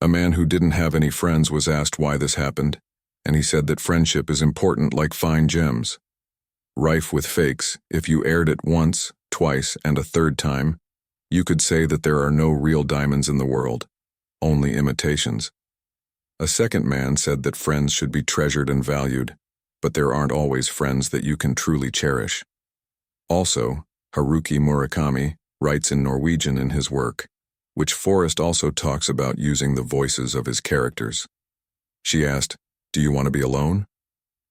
A man who didn't have any friends was asked why this happened, and he said that friendship is important like fine gems. Rife with fakes, if you aired it once, twice, and a third time, you could say that there are no real diamonds in the world, only imitations. A second man said that friends should be treasured and valued, but there aren't always friends that you can truly cherish. Also, Haruki Murakami writes in Norwegian in his work, which Forrest also talks about using the voices of his characters. She asked, "Do you want to be alone?"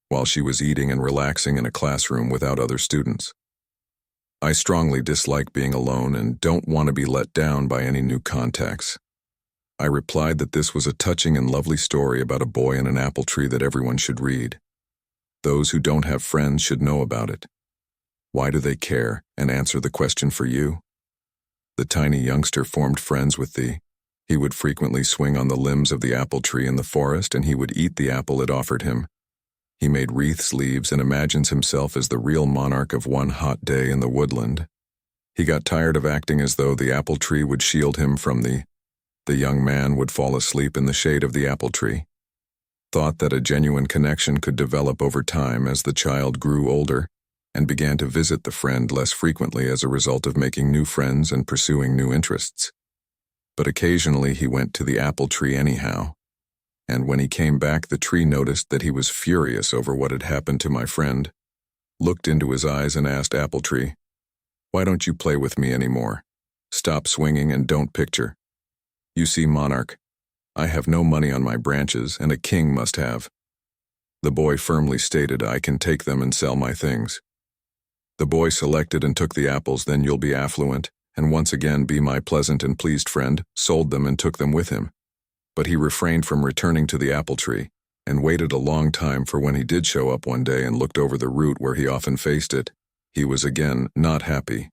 while she was eating and relaxing in a classroom without other students. I strongly dislike being alone and don't want to be let down by any new contacts. I replied that this was a touching and lovely story about a boy and an apple tree that everyone should read. Those who don't have friends should know about it. Why do they care? And answer the question for you. The tiny youngster formed friends with thee. He would frequently swing on the limbs of the apple tree in the forest, and he would eat the apple it offered him. He made wreaths, leaves, and imagines himself as the real monarch of one hot day in the woodland. He got tired of acting as though the apple tree would shield him from the young man would fall asleep in the shade of the apple tree. Thought that a genuine connection could develop over time as the child grew older, and began to visit the friend less frequently as a result of making new friends and pursuing new interests. But occasionally he went to the apple tree anyhow, and when he came back the tree noticed that he was furious over what had happened to my friend, looked into his eyes and asked Apple Tree, "Why don't you play with me anymore? Stop swinging and don't picture. You see, monarch, I have no money on my branches and a king must have." The boy firmly stated, "I can take them and sell my things." The boy selected and took the apples. "Then you'll be affluent, and once again be my pleasant and pleased friend," sold them and took them with him. But he refrained from returning to the apple tree, and waited a long time, for when he did show up one day and looked over the root where he often faced it, he was again not happy.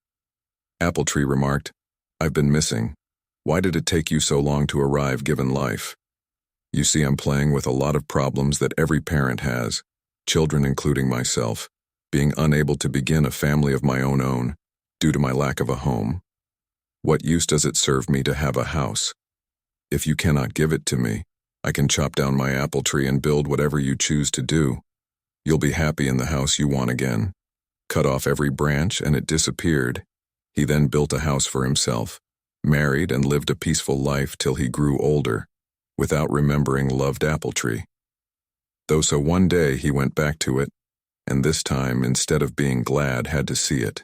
Apple Tree remarked, "I've been missing. Why did it take you so long to arrive given life? You see, I'm playing with a lot of problems that every parent has, children including myself, being unable to begin a family of my own, due to my lack of a home. What use does it serve me to have a house? If you cannot give it to me, I can chop down my apple tree and build whatever you choose to do. You'll be happy in the house you want again." Cut off every branch and it disappeared. He then built a house for himself, married and lived a peaceful life till he grew older, without remembering loved apple tree. Though so one day he went back to it, and this time, instead of being glad, had to see it.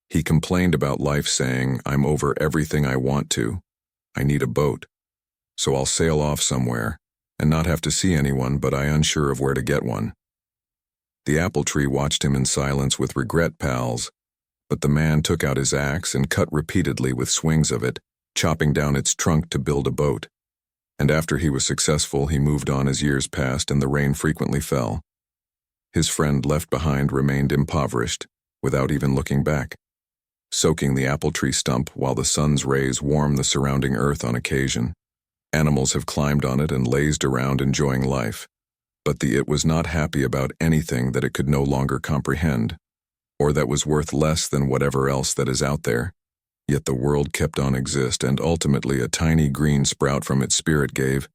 He complained about life, saying, "I'm over everything I want to. I need a boat. So I'll sail off somewhere, and not have to see anyone, but I unsure of where to get one." The apple tree watched him in silence with regret, pals, but the man took out his axe and cut repeatedly with swings of it, chopping down its trunk to build a boat. And after he was successful, he moved on as years passed and the rain frequently fell. His friend left behind remained impoverished, without even looking back, soaking the apple tree stump while the sun's rays warm the surrounding earth on occasion. Animals have climbed on it and lazed around enjoying life, but it was not happy about anything that it could no longer comprehend, or that was worth less than whatever else that is out there. Yet the world kept on exist, and ultimately a tiny green sprout from its spirit gave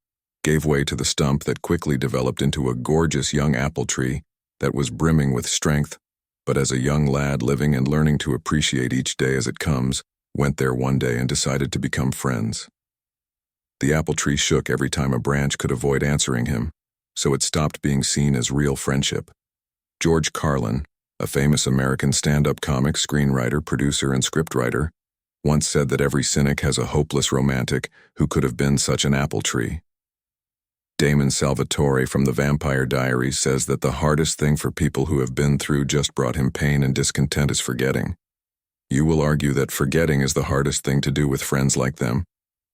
way to the stump that quickly developed into a gorgeous young apple tree that was brimming with strength. But as a young lad living and learning to appreciate each day as it comes, went there one day and decided to become friends. The apple tree shook every time a branch could avoid answering him, so it stopped being seen as real friendship. George Carlin, a famous American stand-up comic, screenwriter, producer, and scriptwriter, once said that every cynic has a hopeless romantic who could have been such an apple tree. Damon Salvatore from the Vampire Diaries says that the hardest thing for people who have been through just brought him pain and discontent is forgetting. You will argue that forgetting is the hardest thing to do with friends like them,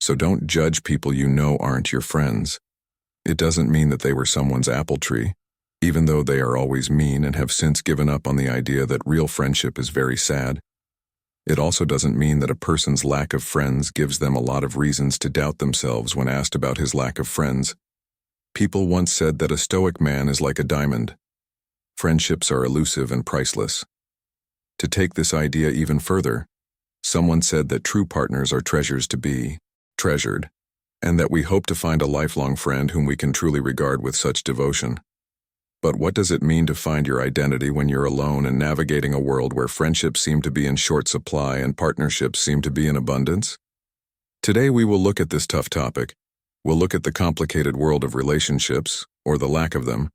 so don't judge people you know aren't your friends. It doesn't mean that they were someone's apple tree, even though they are always mean and have since given up on the idea that real friendship is very sad. It also doesn't mean that a person's lack of friends gives them a lot of reasons to doubt themselves when asked about his lack of friends. People once said that a Stoic man is like a diamond. Friendships are elusive and priceless. To take this idea even further, someone said that true partners are treasures to be treasured, and that we hope to find a lifelong friend whom we can truly regard with such devotion. But what does it mean to find your identity when you're alone and navigating a world where friendships seem to be in short supply and partnerships seem to be in abundance? Today we will look at this tough topic. We'll look at the complicated world of relationships, or the lack of them,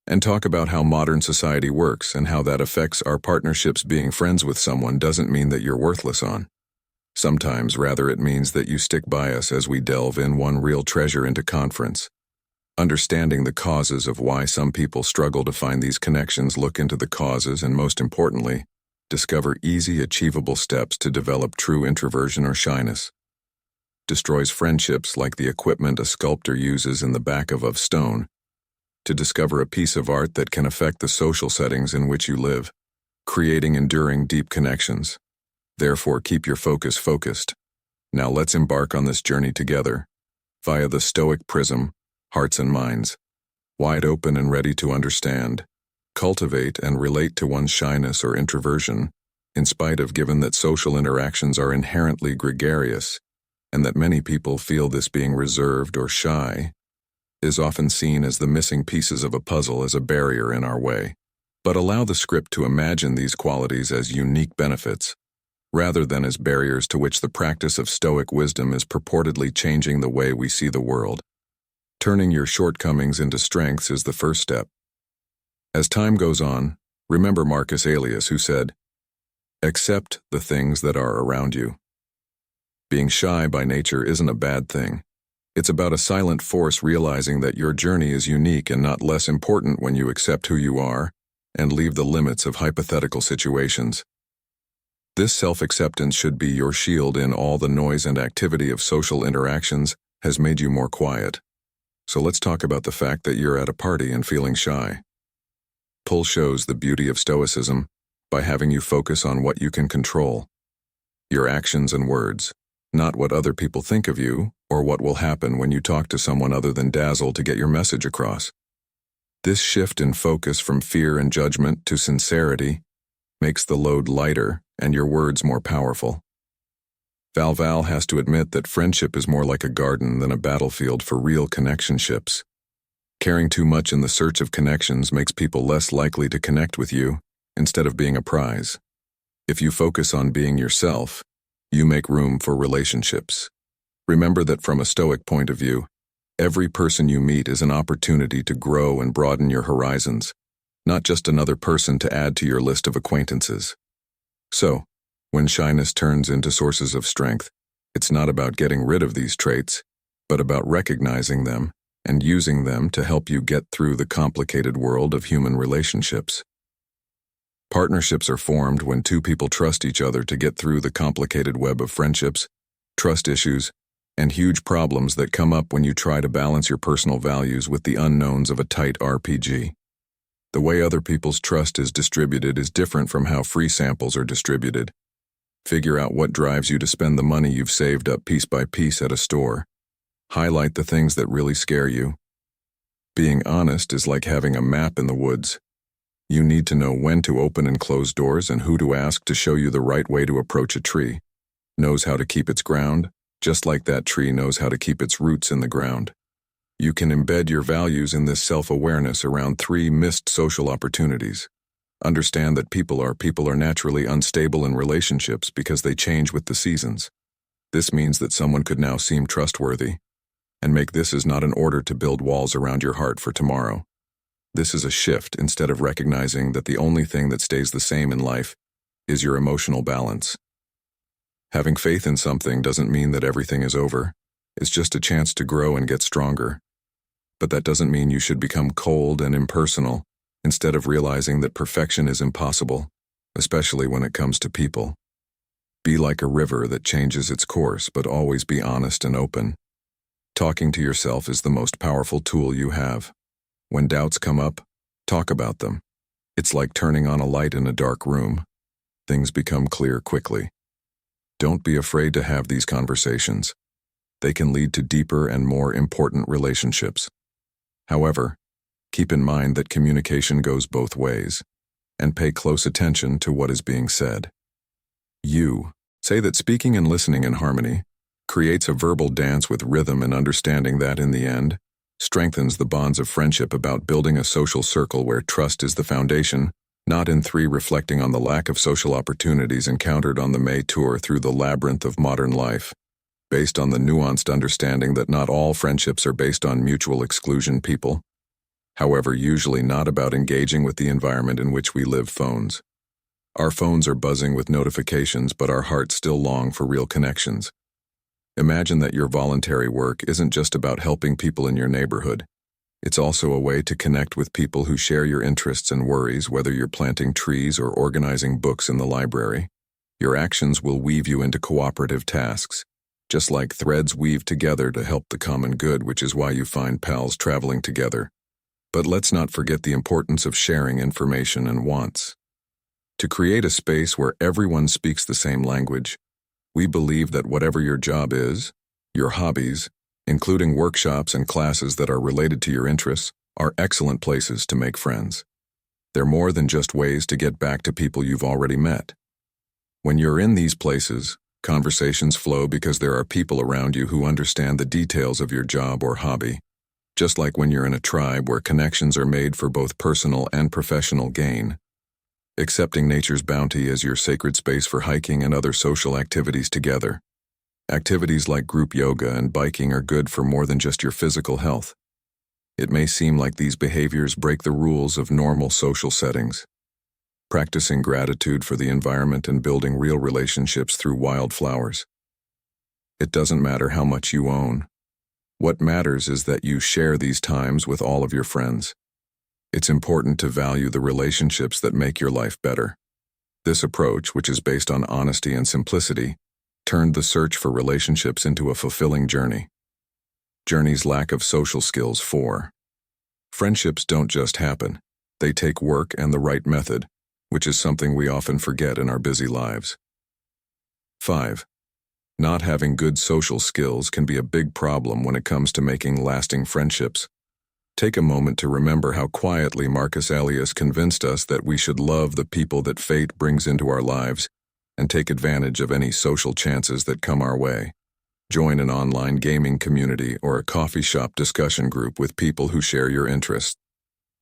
and talk about how modern society works and how that affects our partnerships. Being friends with someone doesn't mean that you're worthless on. Sometimes, rather, it means that you stick by us as we delve in one real treasure into conference. Understanding the causes of why some people struggle to find these connections, look into the causes, and most importantly, discover easy, achievable steps to develop true introversion or shyness. Destroys friendships like the equipment a sculptor uses in the back of stone. To discover a piece of art that can affect the social settings in which you live, creating enduring, deep connections. Therefore, keep your focus focused. Now let's embark on this journey together, via the Stoic prism, hearts and minds, wide open and ready to understand, cultivate and relate to one's shyness or introversion, in spite of given that social interactions are inherently gregarious, and that many people feel this being reserved or shy, is often seen as the missing pieces of a puzzle as a barrier in our way. But allow the script to imagine these qualities as unique benefits, rather than as barriers to which the practice of Stoic wisdom is purportedly changing the way we see the world. Turning your shortcomings into strengths is the first step. As time goes on, remember Marcus Aurelius, who said, "Accept the things that are around you." Being shy by nature isn't a bad thing. It's about a silent force realizing that your journey is unique and not less important when you accept who you are and leave the limits of hypothetical situations. This self-acceptance should be your shield in all the noise and activity of social interactions has made you more quiet. So let's talk about the fact that you're at a party and feeling shy. Pull shows the beauty of Stoicism by having you focus on what you can control. Your actions and words, not what other people think of you or what will happen when you talk to someone other than dazzle to get your message across. This shift in focus from fear and judgment to sincerity makes the load lighter and your words more powerful. Val has to admit that friendship is more like a garden than a battlefield for real connectionships. Caring too much in the search of connections makes people less likely to connect with you instead of being a prize. If you focus on being yourself, you make room for relationships. Remember that from a Stoic point of view, every person you meet is an opportunity to grow and broaden your horizons, not just another person to add to your list of acquaintances. So, when shyness turns into sources of strength, it's not about getting rid of these traits, but about recognizing them and using them to help you get through the complicated world of human relationships. Partnerships are formed when two people trust each other to get through the complicated web of friendships, trust issues, and huge problems that come up when you try to balance your personal values with the unknowns of a tight RPG. The way other people's trust is distributed is different from how free samples are distributed. Figure out what drives you to spend the money you've saved up piece by piece at a store. Highlight the things that really scare you. Being honest is like having a map in the woods. You need to know when to open and close doors and who to ask to show you the right way to approach a tree. Knows how to keep its ground, just like that tree knows how to keep its roots in the ground. You can embed your values in this self-awareness around 3 missed social opportunities. Understand that people are naturally unstable in relationships because they change with the seasons. This means that someone could now seem trustworthy, and make this as not an order to build walls around your heart for tomorrow. This is a shift instead of recognizing that the only thing that stays the same in life is your emotional balance. Having faith in something doesn't mean that everything is over. It's just a chance to grow and get stronger. But that doesn't mean you should become cold and impersonal, instead of realizing that perfection is impossible, especially when it comes to people. Be like a river that changes its course, but always be honest and open. Talking to yourself is the most powerful tool you have. When doubts come up, talk about them. It's like turning on a light in a dark room. Things become clear quickly. Don't be afraid to have these conversations. They can lead to deeper and more important relationships. However, keep in mind that communication goes both ways, and pay close attention to what is being said. You say that speaking and listening in harmony, creates a verbal dance with rhythm and understanding that, in the end, strengthens the bonds of friendship about building a social circle where trust is the foundation, not in 3 reflecting on the lack of social opportunities encountered on the May tour through the labyrinth of modern life, based on the nuanced understanding that not all friendships are based on mutual exclusion people, however usually not about engaging with the environment in which we live phones. Our phones are buzzing with notifications, but our hearts still long for real connections. Imagine that your voluntary work isn't just about helping people in your neighborhood. It's also a way to connect with people who share your interests and worries, whether you're planting trees or organizing books in the library. Your actions will weave you into cooperative tasks, just like threads weave together to help the common good, which is why you find pals traveling together. But let's not forget the importance of sharing information and wants. To create a space where everyone speaks the same language, we believe that whatever your job is, your hobbies, including workshops and classes that are related to your interests, are excellent places to make friends. They're more than just ways to get back to people you've already met. When you're in these places, conversations flow because there are people around you who understand the details of your job or hobby, just like when you're in a tribe where connections are made for both personal and professional gain. Accepting nature's bounty as your sacred space for hiking and other social activities together. Activities like group yoga and biking are good for more than just your physical health. It may seem like these behaviors break the rules of normal social settings. Practicing gratitude for the environment and building real relationships through wildflowers. It doesn't matter how much you own. What matters is that you share these times with all of your friends. It's important to value the relationships that make your life better. This approach, which is based on honesty and simplicity, turned the search for relationships into a fulfilling journey. Journey's lack of social skills. 4. Friendships don't just happen. They take work and the right method, which is something we often forget in our busy lives. 5. Not having good social skills can be a big problem when it comes to making lasting friendships. Take a moment to remember how quietly Marcus Aurelius convinced us that we should love the people that fate brings into our lives and take advantage of any social chances that come our way. Join an online gaming community or a coffee shop discussion group with people who share your interests.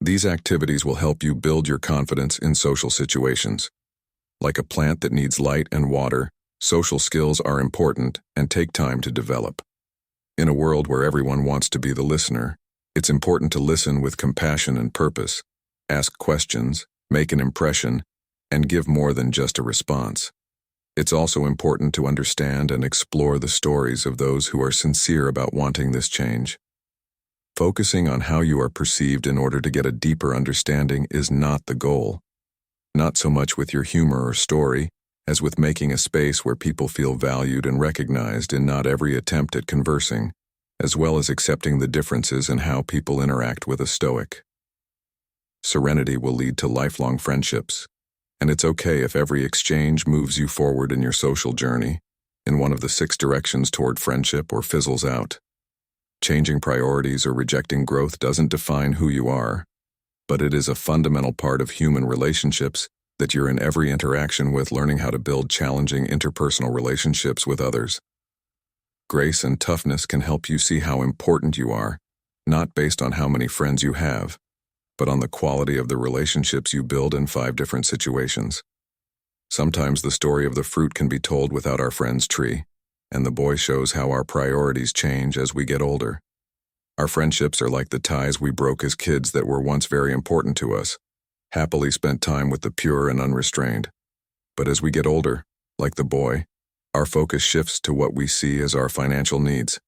These activities will help you build your confidence in social situations. Like a plant that needs light and water, social skills are important and take time to develop. In a world where everyone wants to be the listener, it's important to listen with compassion and purpose, ask questions, make an impression, and give more than just a response. It's also important to understand and explore the stories of those who are sincere about wanting this change. Focusing on how you are perceived in order to get a deeper understanding is not the goal. Not so much with your humor or story, as with making a space where people feel valued and recognized in not every attempt at conversing, as well as accepting the differences in how people interact with a Stoic. Serenity will lead to lifelong friendships, and it's okay if every exchange moves you forward in your social journey, in one of the 6 directions toward friendship, or fizzles out. Changing priorities or rejecting growth doesn't define who you are, but it is a fundamental part of human relationships that you're in every interaction with, learning how to build challenging interpersonal relationships with others. Grace and toughness can help you see how important you are, not based on how many friends you have, but on the quality of the relationships you build in 5 different situations. Sometimes the story of the fruit can be told without our friend's tree, and the boy shows how our priorities change as we get older. Our friendships are like the ties we broke as kids that were once very important to us, happily spent time with the pure and unrestrained. But as we get older, like the boy, our focus shifts to what we see as our financial needs,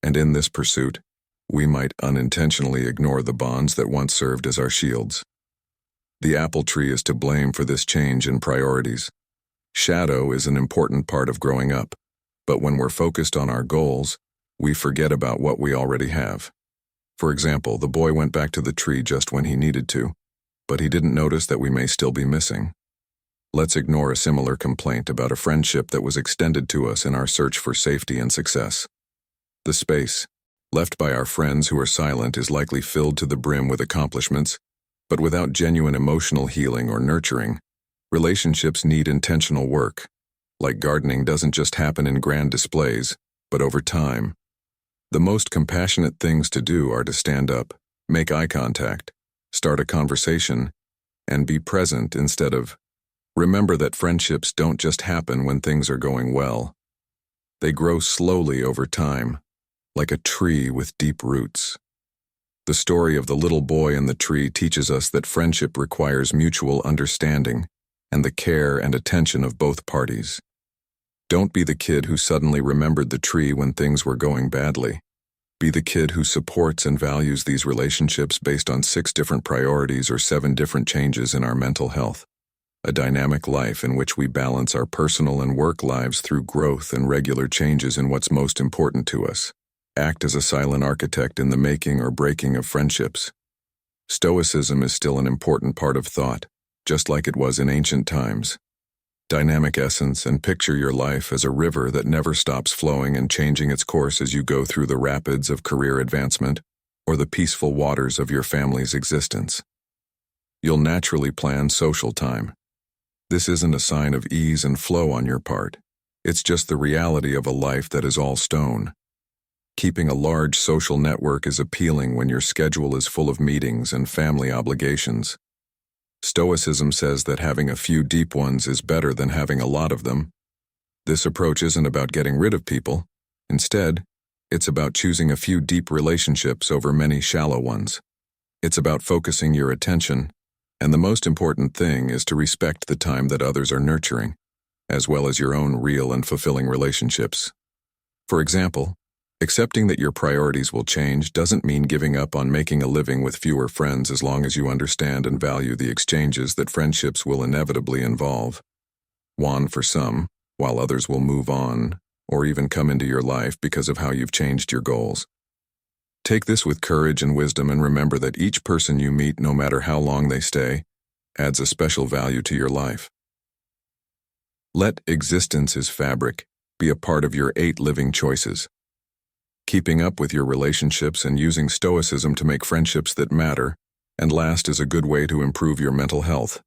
and in this pursuit, we might unintentionally ignore the bonds that once served as our shields. The apple tree is to blame for this change in priorities. Shadow is an important part of growing up, but when we're focused on our goals, we forget about what we already have. For example, the boy went back to the tree just when he needed to, but he didn't notice that we may still be missing. Let's ignore a similar complaint about a friendship that was extended to us in our search for safety and success. The space left by our friends who are silent is likely filled to the brim with accomplishments, but without genuine emotional healing or nurturing, relationships need intentional work. Like gardening doesn't just happen in grand displays, but over time. The most compassionate things to do are to stand up, make eye contact, start a conversation, and be present instead of. Remember that friendships don't just happen when things are going well. They grow slowly over time, like a tree with deep roots. The story of the little boy and the tree teaches us that friendship requires mutual understanding and the care and attention of both parties. Don't be the kid who suddenly remembered the tree when things were going badly. Be the kid who supports and values these relationships based on 6 different priorities or 7 different changes in our mental health. A dynamic life in which we balance our personal and work lives through growth and regular changes in what's most important to us. Act as a silent architect in the making or breaking of friendships. Stoicism is still an important part of thought, just like it was in ancient times. Dynamic essence, and picture your life as a river that never stops flowing and changing its course as you go through the rapids of career advancement or the peaceful waters of your family's existence. You'll naturally plan social time. This isn't a sign of ease and flow on your part. It's just the reality of a life that is all stone. Keeping a large social network is appealing when your schedule is full of meetings and family obligations. Stoicism says that having a few deep ones is better than having a lot of them. This approach isn't about getting rid of people. Instead, it's about choosing a few deep relationships over many shallow ones. It's about focusing your attention, and the most important thing is to respect the time that others are nurturing, as well as your own real and fulfilling relationships. For example, accepting that your priorities will change doesn't mean giving up on making a living with fewer friends as long as you understand and value the exchanges that friendships will inevitably involve. One for some, while others will move on, or even come into your life because of how you've changed your goals. Take this with courage and wisdom and remember that each person you meet, no matter how long they stay, adds a special value to your life. Let existence as fabric be a part of your 8 living choices. Keeping up with your relationships and using Stoicism to make friendships that matter and last is a good way to improve your mental health.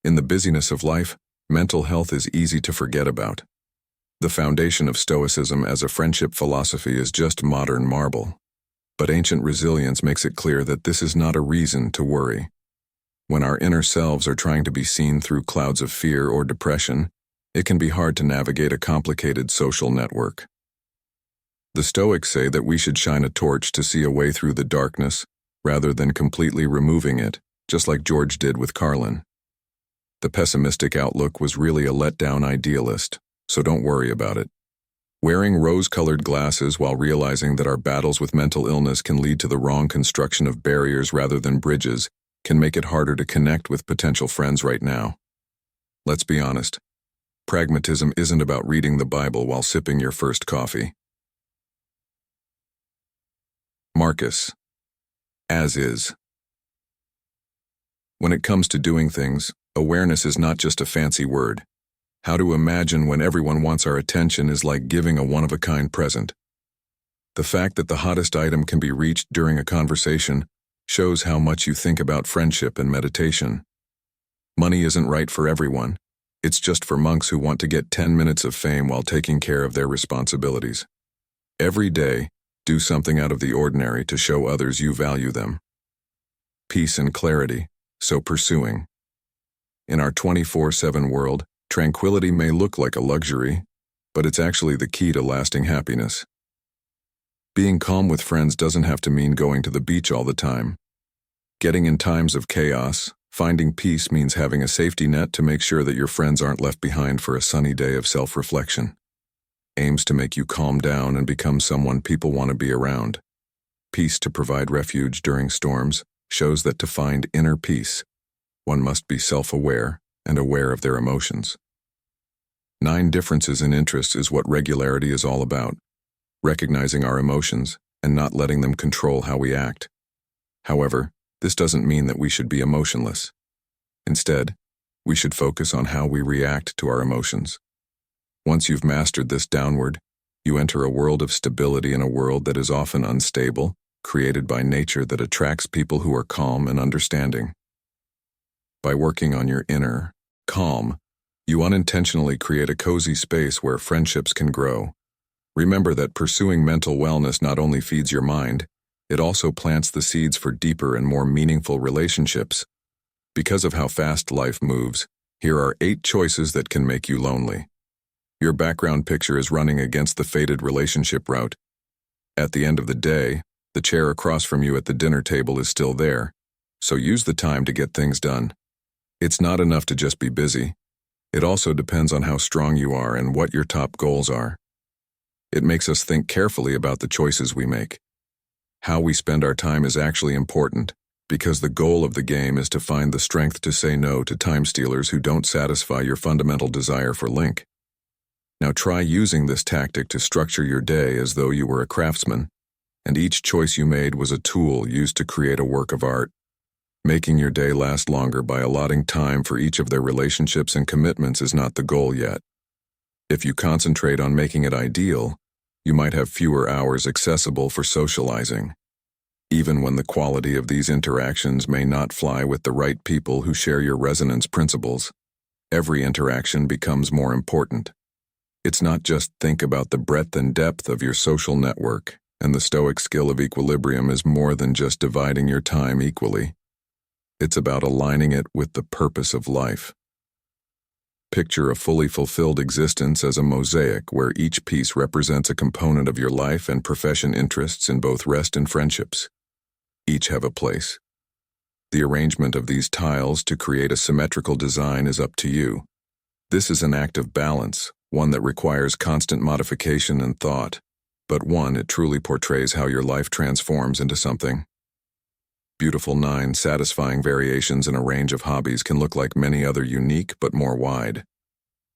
In the busyness of life, mental health is easy to forget about. The foundation of Stoicism as a friendship philosophy is just modern marble. But ancient resilience makes it clear that this is not a reason to worry. When our inner selves are trying to be seen through clouds of fear or depression, it can be hard to navigate a complicated social network. The Stoics say that we should shine a torch to see a way through the darkness, rather than completely removing it, just like George did with Carlin. The pessimistic outlook was really a letdown idealist, so don't worry about it. Wearing rose-colored glasses while realizing that our battles with mental illness can lead to the wrong construction of barriers rather than bridges can make it harder to connect with potential friends right now. Let's be honest. Pragmatism isn't about reading the Bible while sipping your first coffee. Marcus. As is. When it comes to doing things, awareness is not just a fancy word. How to imagine when everyone wants our attention is like giving a one-of-a-kind present. The fact that the hottest item can be reached during a conversation shows how much you think about friendship and meditation. Money isn't right for everyone. It's just for monks who want to get 10 minutes of fame while taking care of their responsibilities. Every day, do something out of the ordinary to show others you value them. Peace and clarity, so pursuing. In our 24/7 world, tranquility may look like a luxury, but it's actually the key to lasting happiness. Being calm with friends doesn't have to mean going to the beach all the time. Getting in times of chaos, finding peace means having a safety net to make sure that your friends aren't left behind for a sunny day of self-reflection. Aims to make you calm down and become someone people want to be around. Peace to provide refuge during storms shows that to find inner peace, one must be self-aware and aware of their emotions. 9 differences in interests is what regularity is all about, recognizing our emotions and not letting them control how we act. However, this doesn't mean that we should be emotionless. Instead, we should focus on how we react to our emotions. Once you've mastered this downward, you enter a world of stability in a world that is often unstable, created by nature that attracts people who are calm and understanding. By working on your inner calm, you unintentionally create a cozy space where friendships can grow. Remember that pursuing mental wellness not only feeds your mind, it also plants the seeds for deeper and more meaningful relationships. Because of how fast life moves, here are 8 choices that can make you lonely. Your background picture is running against the fated relationship route. At the end of the day, the chair across from you at the dinner table is still there, so use the time to get things done. It's not enough to just be busy. It also depends on how strong you are and what your top goals are. It makes us think carefully about the choices we make. How we spend our time is actually important, because the goal of the game is to find the strength to say no to time stealers who don't satisfy your fundamental desire for link. Now try using this tactic to structure your day as though you were a craftsman, and each choice you made was a tool used to create a work of art. Making your day last longer by allotting time for each of their relationships and commitments is not the goal yet. If you concentrate on making it ideal, you might have fewer hours accessible for socializing. Even when the quality of these interactions may not fly with the right people who share your resonance principles, every interaction becomes more important. It's not just think about the breadth and depth of your social network, and the Stoic skill of equilibrium is more than just dividing your time equally. It's about aligning it with the purpose of life. Picture a fully fulfilled existence as a mosaic where each piece represents a component of your life and profession interests in both rest and friendships. Each have a place. The arrangement of these tiles to create a symmetrical design is up to you. This is an act of balance, one that requires constant modification and thought, but one it truly portrays how your life transforms into something. Beautiful 9 satisfying variations in a range of hobbies can look like many other unique but more wide.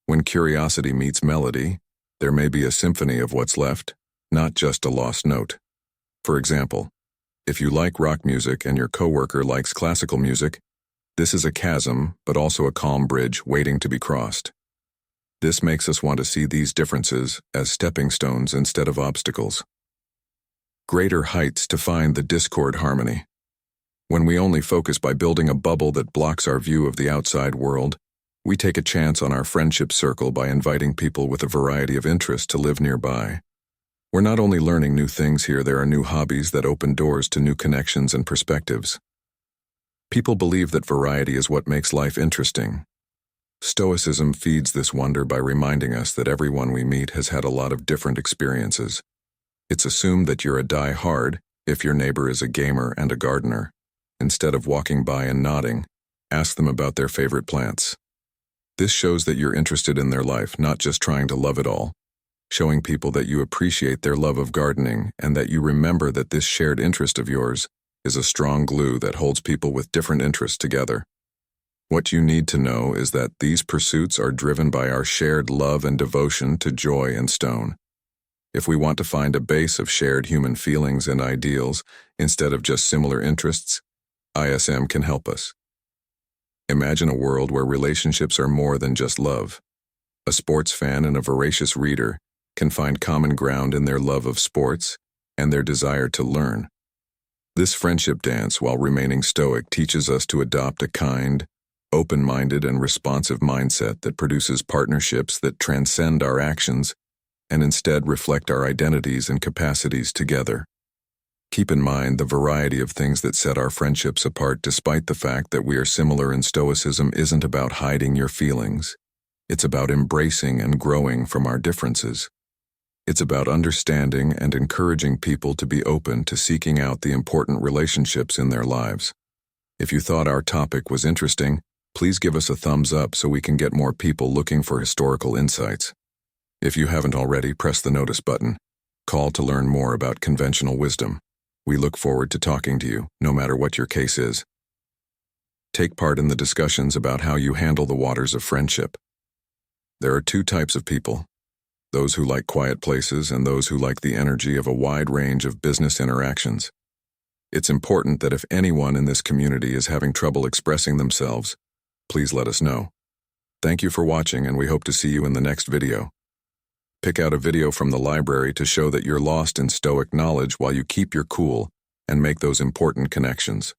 When curiosity meets melody, there may be a symphony of what's left, not just a lost note. For example, if you like rock music and your coworker likes classical music, this is a chasm, but also a calm bridge waiting to be crossed. This makes us want to see these differences as stepping stones instead of obstacles. Greater heights to find the discord harmony. When we only focus by building a bubble that blocks our view of the outside world, we take a chance on our friendship circle by inviting people with a variety of interests to live nearby. We're not only learning new things here, there are new hobbies that open doors to new connections and perspectives. People believe that variety is what makes life interesting. Stoicism feeds this wonder by reminding us that everyone we meet has had a lot of different experiences. It's assumed that you're a die-hard if your neighbor is a gamer and a gardener. Instead of walking by and nodding, ask them about their favorite plants. This shows that you're interested in their life, not just trying to love it all. Showing people that you appreciate their love of gardening and that you remember that this shared interest of yours is a strong glue that holds people with different interests together. What you need to know is that these pursuits are driven by our shared love and devotion to joy and stone. If we want to find a base of shared human feelings and ideals instead of just similar interests, ISM can help us. Imagine a world where relationships are more than just love. A sports fan and a voracious reader can find common ground in their love of sports and their desire to learn. This friendship dance, while remaining stoic, teaches us to adopt a kind, open-minded, and responsive mindset that produces partnerships that transcend our actions and instead reflect our identities and capacities together. Keep in mind the variety of things that set our friendships apart. Despite the fact that we are similar in Stoicism isn't about hiding your feelings. It's about embracing and growing from our differences. It's about understanding and encouraging people to be open to seeking out the important relationships in their lives. If you thought our topic was interesting, please give us a thumbs up so we can get more people looking for historical insights. If you haven't already, press the notice button. Call to learn more about conventional wisdom. We look forward to talking to you, no matter what your case is. Take part in the discussions about how you handle the waters of friendship. There are 2 types of people: those who like quiet places and those who like the energy of a wide range of business interactions. It's important that if anyone in this community is having trouble expressing themselves, please let us know. Thank you for watching, and we hope to see you in the next video. Pick out a video from the library to show that you're lost in Stoic knowledge while you keep your cool and make those important connections.